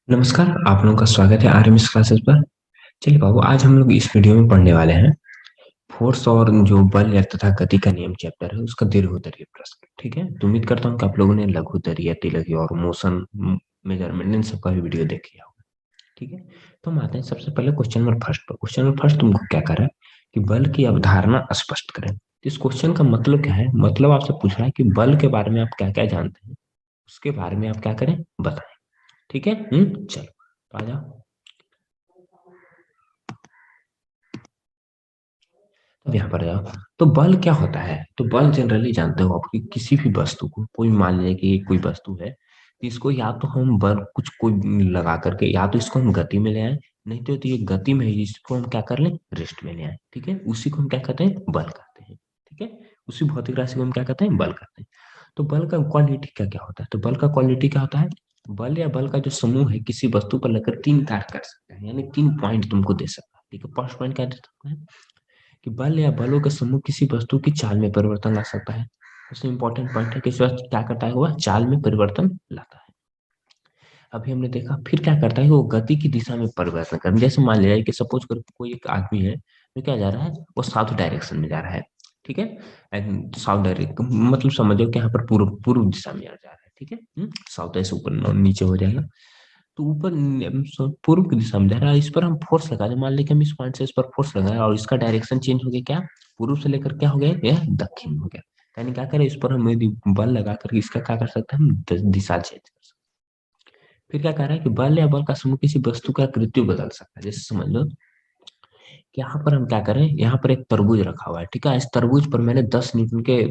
नमस्कार, आप लोगों का स्वागत है आरएमएस क्लासेस पर। चलिए बाबू, आज हम लोग इस वीडियो में पढ़ने वाले हैं फोर्स और जो बल या तथा गति का नियम चैप्टर है उसका दीर्घोत्तरीय प्रश्न। ठीक है, तो उम्मीद करता हूँ कि आप लोगों ने लघुत्तरीय, तिलकीय और मोशन मेजरमेंट इन सबका भी वीडियो देख लिया होगा। ठीक है, तो हम आते हैं सबसे पहले क्वेश्चन नंबर फर्स्ट पर। क्वेश्चन नंबर फर्स्ट तुमको क्या कर रहा है कि बल की अवधारणा स्पष्ट करें। तो इस क्वेश्चन का मतलब क्या है? मतलब आपसे पूछ रहा है कि बल के बारे में आप क्या क्या जानते हैं, उसके बारे में आप क्या करें, बताएं। ठीक है, चलो तो आ जाओ। अब यहाँ पर जाओ। तो बल क्या होता है? तो बल जनरली जानते हो आपकी किसी भी वस्तु को, कोई मान लीजिए कि ये कोई वस्तु है, तो इसको या तो हम बल कुछ कोई लगा करके या तो इसको हम गति में ले आए, नहीं तो ये गति में है, इसको हम क्या कर लें, रेस्ट में ले आए। ठीक है, उसी को हम क्या कहते हैं, बल कहते हैं। ठीक है, उसी भौतिक राशि को हम क्या कहते हैं, बल कहते हैं। तो बल का क्वालिटी क्या क्या होता है? तो बल का क्वालिटी क्या होता है? बल या बल का जो समूह है किसी वस्तु पर लगकर तीन कार्य कर सकता है, यानी तीन पॉइंट तुमको दे सकता है। ठीक है, फर्स्ट पॉइंट क्या दे सकता है कि बल या बलों का समूह किसी वस्तु की चाल में परिवर्तन ला सकता है। सबसे इंपॉर्टेंट पॉइंट है कि इस वस्तु क्या करता है, वह चाल में परिवर्तन लाता है। अभी हमने देखा फिर क्या करता है कि वो गति की दिशा में परिवर्तन कर, जैसे मान लिया कि सपोज कर कोई एक आदमी है जो क्या जा रहा है, वो साउथ डायरेक्शन में जा रहा है। ठीक है, साउथ डायरेक्ट मतलब समझो कि यहाँ पर पूर्व पूर्व दिशा में जा रहा है। ठीक है, साउथ ऐसे ऊपर नीचे हो जाएगा। तो ऊपर पूर्व की दिशा में जा रहा है, इस पर हम फोर्स लगा दें। मान लें कि हम इस पॉइंट से इस पर फोर्स लगाए और इसका डायरेक्शन चेंज हो गया, क्या पूर्व से लेकर क्या हो गया, यह दक्षिण हो गया। यानी क्या करें, इस पर हम यदि बल लगा कर इसका क्या कर सकते हैं, हम दिशा चेंज कर सकते हैं। फिर क्या कह रहा है कि बल या बल का समूह किसी वस्तु का कृत्य बदल सकता है। जैसे समझ लो कि यहाँ पर हम क्या करें, यहाँ पर एक तरबूज रखा हुआ है। ठीक है, इस तरबूज पर मैंने 10 न्यूटन के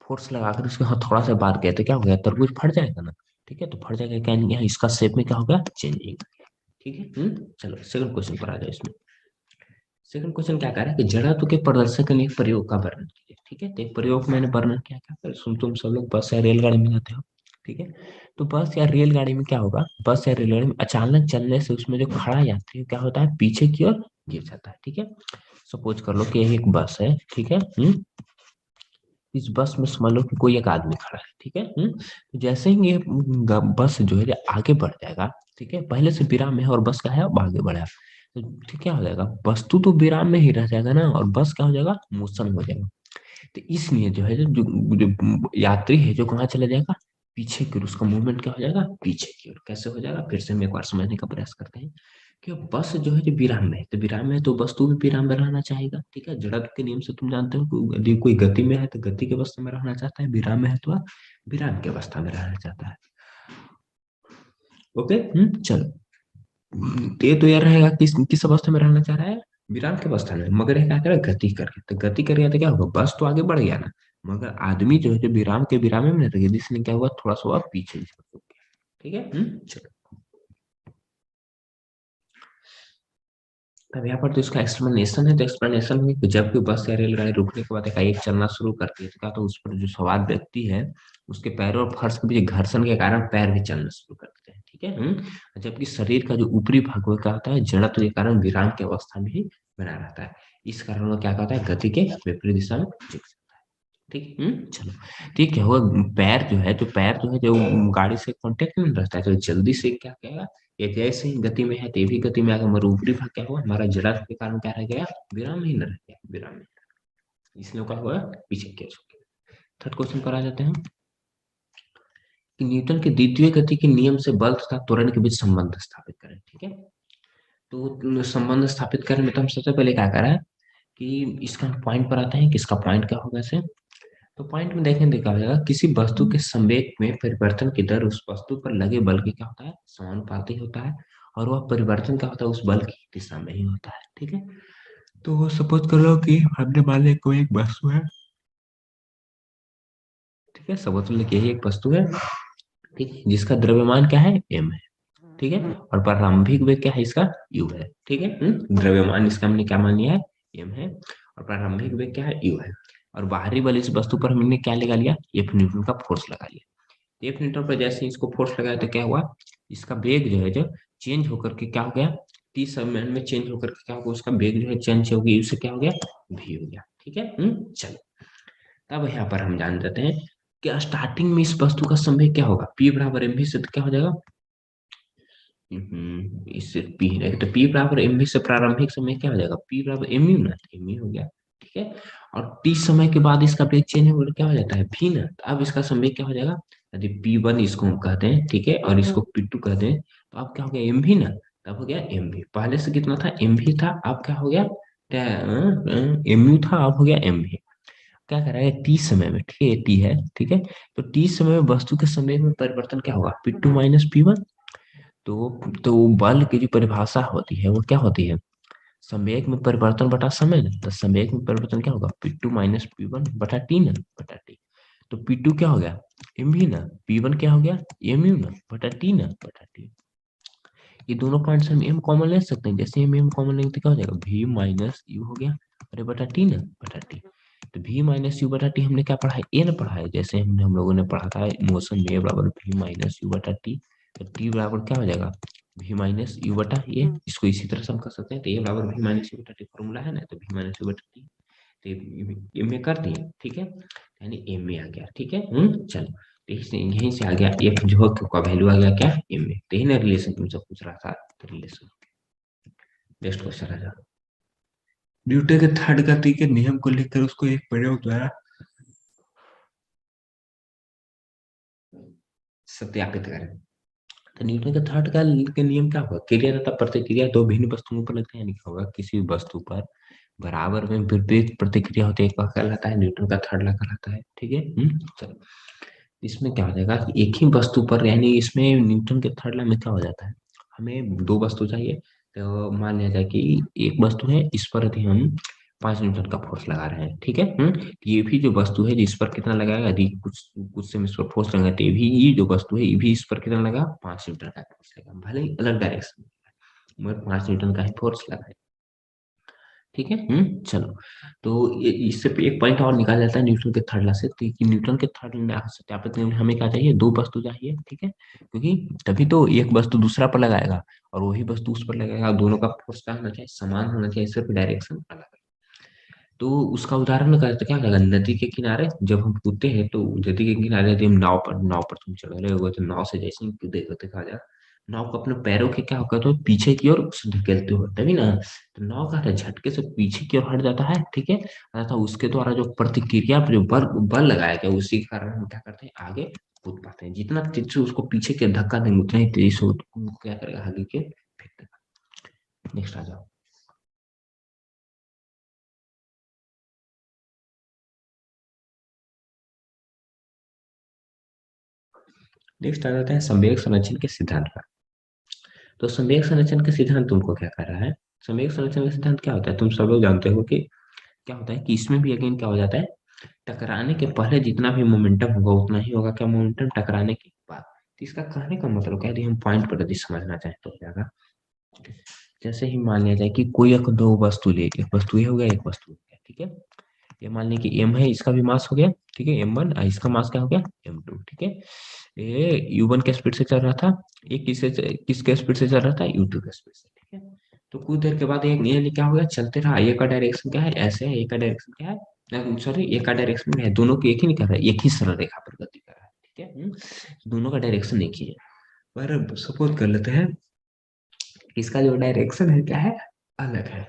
फोर्स लगाकर उसके हथौड़ा से बार किया, तो क्या हो गया, तरबूज फट जाएगा ना। ठीक है, तो फट जाएगा, क्या नहीं, यहाँ इसका शेप में क्या होगा, चेंजिंग। ठीक है, चलो सेकंड क्वेश्चन पर आ जाओ। इसमें सेकंड क्वेश्चन क्या कह रहा है कि जड़त्व के प्रदर्शन के लिए एक प्रयोग का वर्णन कीजिए। ठीक है, तो एक प्रयोग मैंने वर्णन किया, क्या कर तुम सब लोग बस या रेलगाड़ी में जाते हो। ठीक है, तो बस या रेलगाड़ी में क्या होगा, बस या रेलगाड़ी में अचानक चलने से उसमें जो खड़ा यात्री है, क्या होता है, पीछे की ओर गिर जाता है। ठीक है, सपोज कर लो कि यही एक बस है। ठीक है, इस बस में समझ लो कि कोई एक आदमी खड़ा है। ठीक है, तो जैसे ही ये बस जो है ये आगे बढ़ जाएगा, ठीक है, पहले से विराम में है और बस का है अब आगे बढ़ा, तो ठीक क्या हो जाएगा, वस्तु तो विराम में ही रह जाएगा ना, और बस क्या हो जाएगा, मोशन हो जाएगा। तो इसलिए जो है जो यात्री है जो कहाँ चला जाएगा, पीछे की ओर, उसका मूवमेंट क्या हो जाएगा, पीछे की ओर। कैसे हो जाएगा, फिर से हम एक बार समझने का प्रयास करते हैं कि बस जो है जो विराम में है, तो विराम में है तो वस्तु भी विराम में रहना चाहेगा। ठीक है, जड़त्व के नियम से तुम जानते हो कि यदि कोई गति में है तो गति की अवस्था में रहना चाहता है, विराम में है तो विराम की अवस्था में रहना चाहता है। ओके, चलो। ये तो यह रहेगा किस किस अवस्था में रहना चाह रहा है, विराम की अवस्था में। मगर ये क्या करेगा, गति करके, तो गति करेगा तो क्या होगा, बस तो आगे बढ़ गया ना, मगर आदमी जो है जो विराम के विराम में नहीं रहेगा, इसलिए क्या हुआ, थोड़ा सा हुआ पीछे झुक गया। ठीक है, चलो। अब यहाँ पर तो इसका एक्सप्लेनेशन है, तो एक्सप्लेनेशन है कि जब कोई बस या रेलगाड़ी रुकने के बाद एकाएक चलना शुरू करती है, तो क्या, तो उस पर जो सवार व्यक्ति है उसके पैरों और फर्श के बीच घर्षण के कारण पैर भी चलना शुरू कर देते हैं। ठीक है, जबकि शरीर का जो ऊपरी भाग वो क्या होता है, जड़त्व के कारण विराम की अवस्था में ही बना रहता है। इस कारण वो क्या कहता है, गति के विपरीत दिशा में झुक जाता है। ठीक, चलो। ठीक है, वो पैर जो है, तो पैर जो है जो गाड़ी से कांटेक्ट में रहता है, तो जल्दी से क्या कहेगा, ये जैसे ही गति में है तो ये भी गति में आगे, मगर ऊपरी भाग क्या हुआ, हमारा जड़ा के कारण क्या रह गया, विराम ही न रह गया, विराम में, इसलिए क्या हुआ, पीछे के झुके। थर्ड क्वेश्चन पर आ जाते हैं कि न्यूटन के द्वितीय गति के नियम से बल तथा त्वरण के बीच संबंध स्थापित करें। ठीक है, तो संबंध स्थापित करने में तो हम सबसे पहले क्या करा है कि इसका पॉइंट पर आते हैं कि इसका पॉइंट क्या होगा इसे। तो पॉइंट में देखें, देखा जाएगा किसी वस्तु के संवेग में परिवर्तन की दर उस वस्तु पर लगे बल की क्या होता है, समानुपाती होता है, और वह परिवर्तन क्या होता है, उस बल की दिशा में ही होता है। ठीक है, तो सपोज कर लो कि हमने मान लिया कोई एक वस्तु है। ठीक है, सपोज कर लो कि यही एक वस्तु है। ठीक है, जिसका द्रव्यमान क्या है, m है। ठीक है, और प्रारंभिक वेग क्या है इसका, u है। ठीक है, द्रव्यमान इसका हमने क्या मान लिया है, m है, और प्रारंभिक वेग क्या है, u है। और बाहरी बल इस वस्तु पर हमने क्या लगा लिया, f न्यूटन का फोर्स लगा लिया। f न्यूटन पर जैसे ही इसको फोर्स लगाया तो क्या हुआ, इसका वेग जो है जो चेंज होकर के क्या हो गया, टी समय में चेंज होकर के क्या होगा, उसका वेग जो है चेंज हो गया, उससे क्या हो गया, v हो गया। ठीक है, चलो। तब यहाँ पर हम जान जाते हैं कि स्टार्टिंग में इस वस्तु का संवेग क्या होगा, p बराबर mv से, तो क्या हो जाएगा, इससे पी है तो पी बराबर एम वी से प्रारंभिक समय क्या हो जाएगा, पी बराबर एम यू ना, एम यू हो गया। ठीक है। और टी समय के बाद इसका वेग चेंज हो क्या हो जाता है, भी ना। तो अब इसका संवेग क्या हो जाएगा, यदि पी वन इसको हम कहते हैं, ठीक है, और इसको पी टू कहते हैं, तो अब क्या हो गया, एम भी ना। तब हो गया एम भी, पहले से कितना था, एम भी था, अब क्या हो गया, एम यू था, अब हो गया एम भी। क्या कराएगा, टी समय में, ठीक है, टी है, ठीक है। तो टी समय में वस्तु के संवेग में परिवर्तन क्या होगा, P two minus P one. तो बल की जो परिभाषा होती है वो क्या होती है, संवेग में परिवर्तन बटा समय ना। तो संवेग में परिवर्तन क्या होगा, P two minus P one बटा टी ना, बटा टी। तो पी टू क्या हो गया, एम भी ना, पी वन क्या हो गया, एम यू ना, बटा टी ना, बटा टी। ये दोनों पॉइंट्स हम एम कॉमन ले सकते हैं, जैसे एम कॉमन लेंगे तो क्या हो जाएगा, भी माइनस यू हो गया, अरे बटा टी ना, बटा टी। तो भी माइनस यू बटा टी हमने क्या पढ़ा है, एन पढ़ा है, जैसे हमने हम लोगों ने पढ़ा था मोशन में बराबर भी माइनस यू बटा टी। तो टी बराबर क्या हो जाएगा, भी माइनस यू बटा ए, इसको इसी तरह से हम कर सकते हैं, तो ए बराबर भी माइनस यू बटा टी फॉर्मूला है ना, तो भी माइनस यू बटा टी। तो एम में कर दिए, ठीक है, यानी एम में आ गया, ठीक है। चलो, तो यहीं से आ गया एफ जो का वैल्यू आ गया क्या, एम में। तो यही ना रिलेशन तुमसे पूछ रहा था, तो रिलेशन। नेक्स्ट क्वेश्चन आ जाओ। न्यूटन के थर्ड गति के नियम को लेकर उसको एक प्रयोग द्वारा सत्यापित करें। तो न्यूटन के थर्ड का के नियम क्या होगा, क्रिया तथा प्रतिक्रिया दो भिन्न वस्तुओं पर लगते हैं, यानी क्या होगा, किसी भी वस्तु पर बराबर में विपरीत प्रतिक्रिया होती है, एक का कहलाता है न्यूटन का थर्ड लॉ कहलाता है, ठीक है। चलो, इसमें क्या हो जाएगा कि एक ही वस्तु पर, यानी इसमें न्यूटन के थर्ड लॉ में क्या हो जाता है, हमें दो वस्तु चाहिए। तो मान लिया जाए कि एक वस्तु है, इस पर यदि हम 5 न्यूटन का फोर्स लगा रहे हैं, ठीक है। तो ये भी जो वस्तु है जिस पर कितना लगाएगा, यदि कुछ कुछ से हम इस पर फोर्स लगाए, तो ये भी, ये जो वस्तु है ये भी इस पर कितना लगा, 5 न्यूटन का फोर्स लगा, भले ही अलग डायरेक्शन में, मगर 5 न्यूटन का ही फोर्स लगा है, ठीक है। चलो, तो इससे पे एक पॉइंट और निकाल जाता है न्यूटन के थर्ड लॉ से, तो कि न्यूटन के थर्ड लॉ सत्यापित करने के लिए हमें क्या चाहिए, दो वस्तु चाहिए, ठीक है, क्योंकि तभी तो एक वस्तु दूसरा पर लगाएगा और वही वस्तु उस पर लगाएगा, दोनों का फोर्स क्या होना चाहिए, समान होना चाहिए, सिर्फ डायरेक्शन अलग है। तो उसका उदाहरण करें तो क्या होगा, नदी के किनारे जब हम कूदते हैं, तो नदी के किनारे यदि हम नाव पर तुम चढ़ रहे हो, तो नाव से जैसे ही कूदे देखा जाए, नाव को अपने पैरों के क्या होगा, तो पीछे की ओर धकेलते हो तभी ना, तो नाव का झटके से पीछे की ओर हट जाता है, ठीक है। अतः उसके द्वारा जो प्रतिक्रिया जो बल बल लगाया गया, उसी के कारण हम क्या करते हैं, आगे कूद पाते हैं, जितना तेजी से उसको पीछे के धक्का देंगे उतना ही तेजी से वो क्या करेगा, आगे के फेंक देगा। नेक्स्ट आ जाओ। नेक्स्ट आ जाता है संवेग संरक्षण के सिद्धांत पर। तो संवेग संरक्षण के सिद्धांत तुमको क्या कर रहा है, संवेग संरक्षण का सिद्धांत क्या होता है, तुम सब लोग जानते हो कि क्या होता है, कि इसमें भी अगेन क्या हो जाता है, टकराने के पहले जितना भी मोमेंटम होगा उतना ही होगा क्या, मोमेंटम टकराने के बाद। तो इसका कहने का मतलब क्या है, यदि हम पॉइंट पर यदि समझना चाहें तो क्या होगा, जैसे ही मान लिया जाए कि कोई एक दो वस्तु ले, एक वस्तु ये हो गया, एक वस्तु हो गया, ठीक है। ये मान लिया कि एम है, इसका भी मास हो गया, ठीक है, एम वन, इसका मास क्या हो गया, एम टू, ठीक है। ये यू वन के स्पीड से चल रहा था, ये किसके स्पीड से चल रहा था, यू टू के स्पीड से, ठीक है। तो कुछ देर के बाद एक ये क्या हो गया, चलते रहा, ए का डायरेक्शन क्या है, ऐसे है, ए का डायरेक्शन क्या है, सॉरी, ए का डायरेक्शन है, दोनों की एक ही नहीं कर रहा है, एक ही सरल रेखा पर गति कर रहा है, ठीक है। दोनों का डायरेक्शन एक ही है। पर सपोज कर लेते हैं, इसका जो डायरेक्शन है क्या है, अलग है,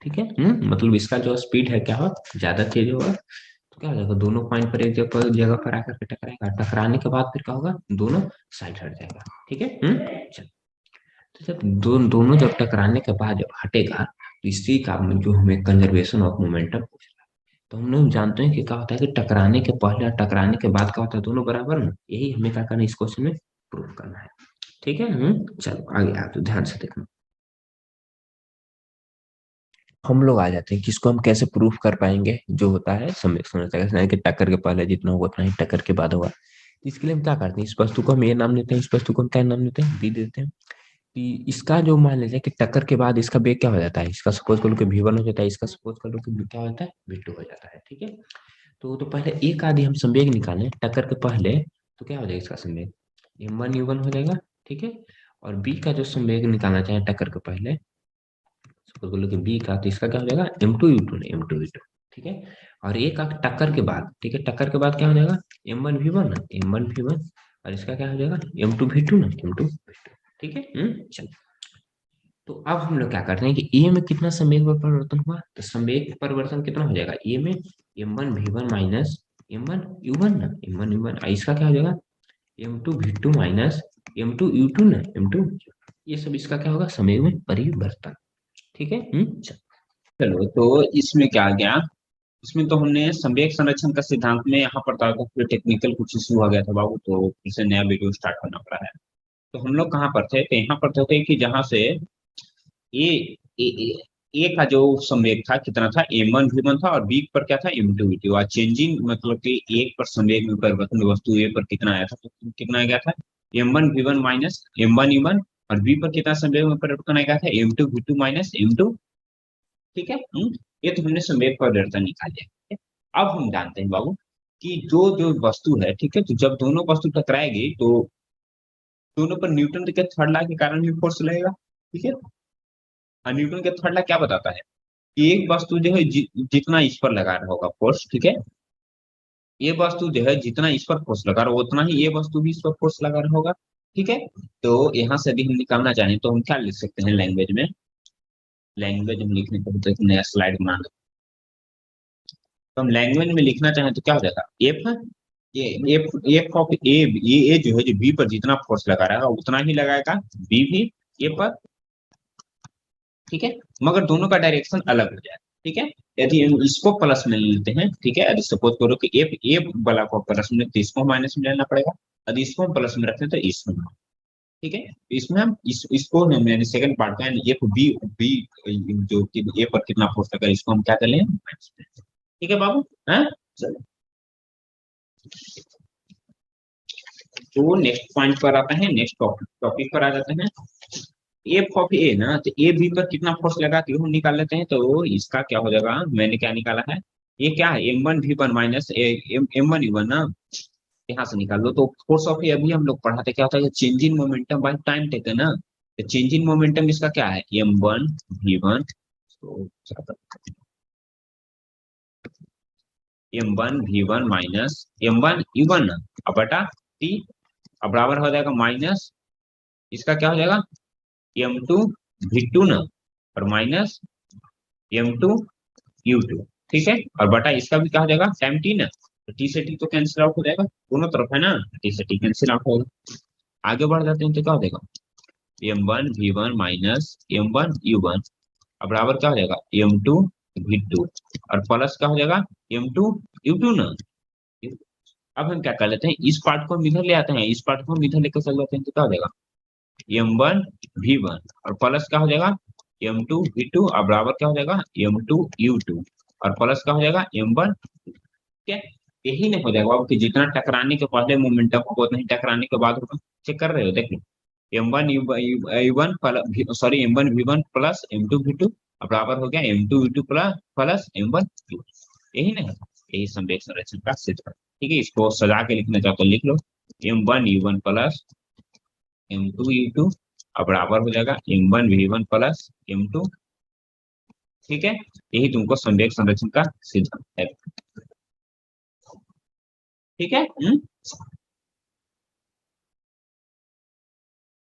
ठीक है। मतलब इसका जो स्पीड है क्या हो, ज्यादा तेज होगा, तो क्या हो जाएगा, दोनों पॉइंट पर एक जगह जगह पर आकर के टकराएगा, टकराने के बाद फिर क्या होगा, दोनों साइड हट जाएगा, ठीक है। चलो, तो जब दोनों जब टकराने के बाद जब हटेगा, तो इसी का जो हमें कंजर्वेशन ऑफ मोमेंटम पूछ रहा है। तो हम लोग जानते हैं कि क्या होता है कि टकराने के पहले और टकराने के बाद क्या होता है, दोनों बराबर ना, यही हमें क्या करना है, इस क्वेश्चन में प्रूव करना है, ठीक है। चलो आगे आप तो ध्यान से देखना। हम लोग आ जाते हैं कि इसको हम कैसे प्रूफ कर पाएंगे, जो होता है समय समय कि टक्कर के पहले जितना होगा उतना ही टक्कर के बाद होगा। इसके लिए हम क्या करते हैं, इस वस्तु को हम ए नाम देते हैं, इस वस्तु को हम क्या नाम देते हैं, बी देते हैं। कि इसका जो मान लीजिए कि टक्कर के बाद इसका वेग क्या हो जाता है, इसका सपोज कर लो कि V1 हो जाता है, इसका सपोज कर लो कि क्या होता है, V2 हो जाता है, ठीक है। तो पहले एक आदि हम संवेग निकालें टक्कर के पहले, तो क्या हो जाएगा इसका संवेग, M1 U1 हो जाएगा, ठीक है। और बी का जो संवेग निकालना चाहे टक्कर के पहले, सपोज कर लो कि बी का, तो इसका क्या हो जाएगा, M2U2 नहीं, M2V2, ठीक है। और ए का टक्कर के बाद, ठीक है, टक्कर के बाद क्या हो जाएगा, M1V1 ना, M1V1, और इसका क्या हो जाएगा, M2V2 ना, M2V2, ठीक है। चलो, तो अब हम लोग क्या करते हैं कि ए में कितना संवेग पर परिवर्तन हुआ, तो संवेग परिवर्तन कितना हो जाएगा ए में, m1v1 माइनस m1u1 ना, m1u1, इसका क्या हो जाएगा m2v2 माइनस m2u2 ना, m2, ये सब इसका क्या होगा संवेग में परिवर्तन। ठीक है। चलो, तो इसमें क्या आ गया, इसमें तो हमने संवेग संरक्षण का सिद्धांत में यहाँ पर था, तो फिर टेक्निकल कुछ इशू आ गया था बाबू, तो फिर से नया वीडियो स्टार्ट करना पड़ा है। तो हम लोग कहाँ पर थे, तो यहाँ पर थे कि जहाँ से ए ए, ए, ए का जो संवेग था कितना था, m1v1 था, और बी पर क्या था m2v2, और चेंजिंग मतलब कि एक पर संवेग में परिवर्तन वस्तु ए पर कितना आया था, तो कितना आ गया था m1v1 माइनस m1u1, और बी पर कितना संवेग में परिवर्तन आ गया था m2v2 माइनस m2। ठीक है। ये तो हमने संवेग परिवर्तन निकाल लिया। ठीक है? अब हम जानते हैं बाबू कि जो जो वस्तु है, ठीक है, तो जब दोनों वस्तु टकराएगी तो दोनों पर न्यूटन के थर्ड लॉ के कारण भी फोर्स लगेगा। ठीक है। और न्यूटन के थर्ड लॉ क्या बताता है कि एक वस्तु जो है जितना इस पर लगा रहा होगा फोर्स, ठीक है, ये वस्तु जो है जितना इस पर फोर्स लगा रहा होगा उतना ही ये वस्तु भी इस पर फोर्स लगा रहा होगा। ठीक है। तो यहाँ से भी हम निकालना चाहें तो हम क्या लिख सकते हैं लैंग्वेज में, लैंग्वेज हम लिखने को तो एक नया स्लाइड बना दो। तो हम लैंग्वेज में लिखना चाहें तो क्या हो जाएगा एफ, ये एफ ऑफ ए, ये जो है जो बी पर जितना फोर्स लगा रहा है उतना ही लगाएगा बी भी ए पर। ठीक है। मगर दोनों का डायरेक्शन अलग हो जाए। ठीक है। यदि हम इसको प्लस में लेते हैं, ठीक है, यदि सपोज करो कि एफ ए वाला को प्लस में, तो इसको माइनस में लेना पड़ेगा। यदि इसको हम प्लस में रखते हैं तो इसको। ठीक है। तो इसमें हम इसको यानी सेकंड पार्ट का एफ बी बी जो कि ए पर कितना फोर्स लगा इसको हम क्या कर लें माइनस में। ठीक है बाबू। हाँ, चलो, तो नेक्स्ट पॉइंट पर आते हैं, नेक्स्ट टॉपिक पर आ जाते हैं। एफ ऑफ ए ना, तो ए बी पर कितना फोर्स लगा के हम निकाल लेते हैं, तो इसका क्या हो जाएगा, मैंने क्या निकाला है, ये क्या है m1v1 माइनस m1u1 ना, यहाँ से निकाल लो। तो फोर्स ऑफ ए अभी हम लोग पढ़ाते क्या होता है, change in momentum by time taken ना, तो चेंज इन मोमेंटम इसका क्या है m1v1, तो m1v1 माइनस m1u1 अब बटा टी, अब बराबर हो जाएगा माइनस इसका क्या हो जाएगा m2v2 ना, और माइनस m2u2। ठीक है। और बटा इसका भी क्या हो जाएगा टाइम टी ना, तो टी से टी तो कैंसिल आउट हो जाएगा, दोनों तरफ है ना, टी से टी कैंसिल आउट होगा। आगे बढ़ जाते हैं तो क्या हो जाएगा m1v1 माइनस m1u1, अब बराबर क्या हो जाएगा m2v2, और प्लस क्या हो जाएगा m2u2 ना। अब हम क्या कर लेते हैं, इस पार्ट को हम इधर ले आते हैं, इस पार्ट को हम इधर लेकर चल जाते हैं, तो क्या हो जाएगा m1v1, और प्लस क्या हो जाएगा m2v2, और बराबर क्या हो जाएगा m2u2, और प्लस क्या हो जाएगा m1। ठीक है। यही नहीं हो जाएगा अब कि जितना टकराने के पहले मोमेंटम होगा उतना ही टकराने के बाद होगा। चेक कर रहे हो, देख लो m1u1 sorry m1v1 plus m2v2, और बराबर हो गया m2v2 प्लस प्लस m1v1। यही नहीं, यही संवेग संरक्षण का सिद्धांत। ठीक है। इसको सजा के लिखना चाहो तो लिख लो m1u1 प्लस m2u2, अब बराबर हो जाएगा m1v1 प्लस m2। ठीक है। यही तुमको संवेग संरक्षण का सिद्धांत है। ठीक है।